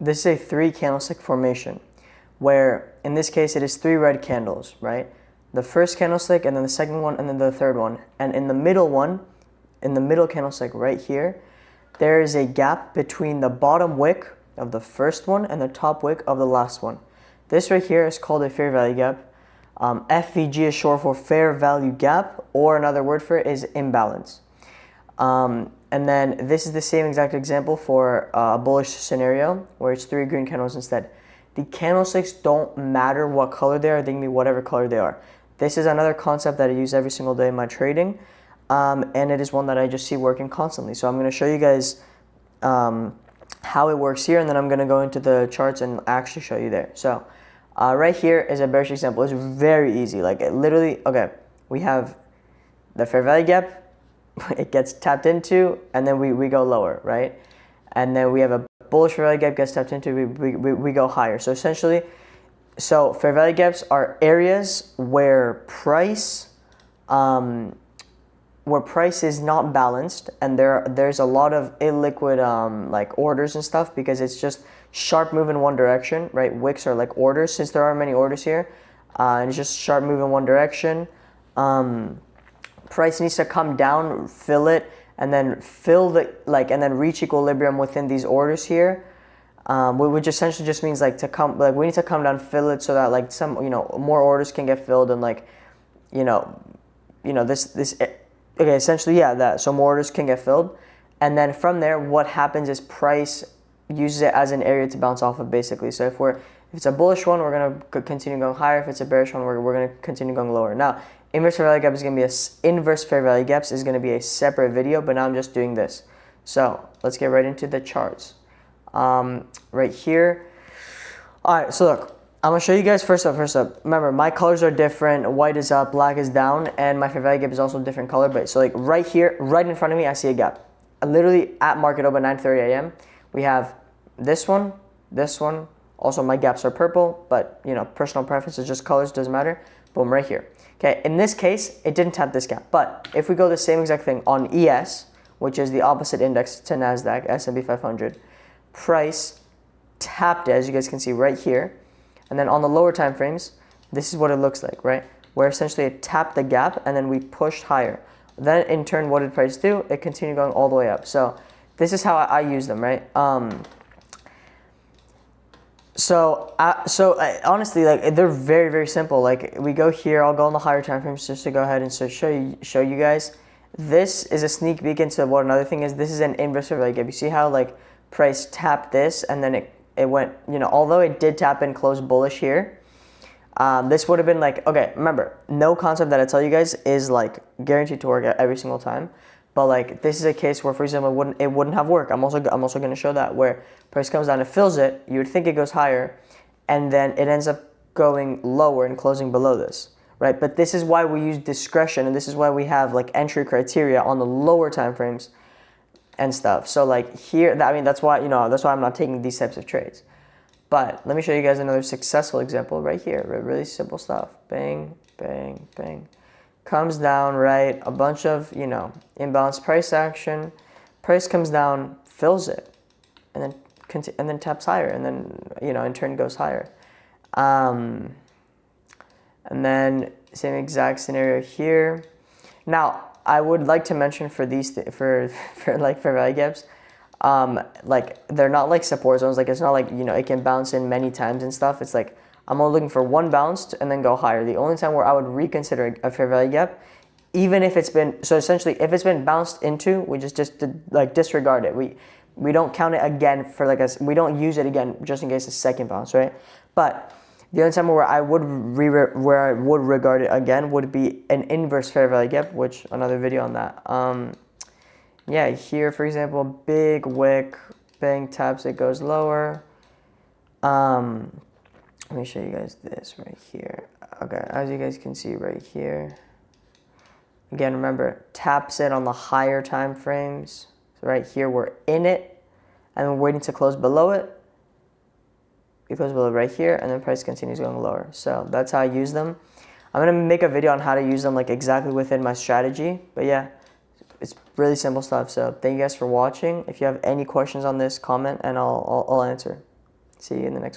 this is a 3 candlestick formation, where in this case it is 3 red candles, right? The first candlestick, and then the second one, and then the third one. And in the middle one, in the middle candlestick right here, there is a gap between the bottom wick of the first one and the top wick of the last one. This right here is called a fair value gap. FVG is short for fair value gap, or another word for it is imbalance. And then this is the same exact example for a bullish scenario where it's 3 green candles instead. The candlesticks don't matter what color they are, they can be whatever color they are. This is another concept that I use every single day in my trading, and it is one that I just see working constantly. So I'm going to show you guys how it works here, and then I'm going to go into the charts and actually show you there. So right here is a bearish example. It's very easy. Like it literally, okay, we have the fair value gap, it gets tapped into, and then we go lower, right? And then we have a bullish fair value gap gets tapped into, we go higher. So essentially, fair value gaps are areas where price is not balanced, and there's a lot of illiquid like orders and stuff, because it's just sharp move in one direction, right? Wicks are like orders, since there are many orders here, and it's just sharp move in one direction. Price needs to come down, fill it, and then and then reach equilibrium within these orders here, which essentially just means like we need to come down, fill it, so that like some more orders can get filled, and like this okay, essentially, yeah, that so more orders can get filled, and then from there what happens is price uses it as an area to bounce off of, basically. So if it's a bullish one, we're going to continue going higher. If it's a bearish one, we're going to continue going lower. Now, inverse fair value gap is going to be inverse fair value gaps is going to be a separate video, but now I'm just doing this. So let's get right into the charts. Right here. All right, so look, I'm going to show you guys first up. Remember, my colors are different. White is up, black is down, and my fair value gap is also a different color. But so like right here, right in front of me, I see a gap. Literally at market open 9:30 a.m. We have this one. Also, my gaps are purple, but personal preference is just colors, doesn't matter. Boom, right here. Okay, in this case, it didn't tap this gap. But if we go the same exact thing on ES, which is the opposite index to NASDAQ, S&P 500, price tapped it, as you guys can see right here. And then on the lower time frames, this is what it looks like, right? Where essentially it tapped the gap and then we pushed higher. Then in turn, what did price do? It continued going all the way up. So this is how I use them, right? Honestly, like they're very, very simple. Like we go here, I'll go on the higher time frames just to go ahead and show you guys. This is a sneak peek into what another thing is. This is an inverse fair value gap. You see how like price tapped this and then it went, although it did tap and close bullish here, this would have been like, okay, remember, no concept that I tell you guys is like guaranteed to work every single time. But like this is a case where, for example, it wouldn't have worked. I'm also going to show that where price comes down and fills it. You would think it goes higher, and then it ends up going lower and closing below this, right? But this is why we use discretion, and this is why we have like entry criteria on the lower time frames and stuff. So like here, that's why I'm not taking these types of trades. But let me show you guys another successful example right here. Really simple stuff. Bang, bang, bang. Comes down, right? A bunch of, imbalanced price action. Price comes down, fills it, and then taps higher, and then, in turn goes higher. And then same exact scenario here. Now, I would like to mention for these, for like fair value gaps, like they're not like support zones. Like it's not like, it can bounce in many times and stuff. It's like, I'm only looking for one bounce and then go higher. The only time where I would reconsider a fair value gap, even if it's been, so essentially if it's been bounced into, we just disregard it. We don't count it again for we don't use it again just in case a second bounce, right? But the only time where I would regard it again would be an inverse fair value gap, which another video on that. Yeah, here for example, big wick, bang, taps, it goes lower. Let me show you guys this right here. Okay, as you guys can see right here. Again, remember, taps it on the higher time frames. So right here, we're in it, and we're waiting to close below it. We close below right here, and then price continues going lower. So that's how I use them. I'm gonna make a video on how to use them like exactly within my strategy. But yeah, it's really simple stuff. So thank you guys for watching. If you have any questions on this, comment, and I'll answer. See you in the next one.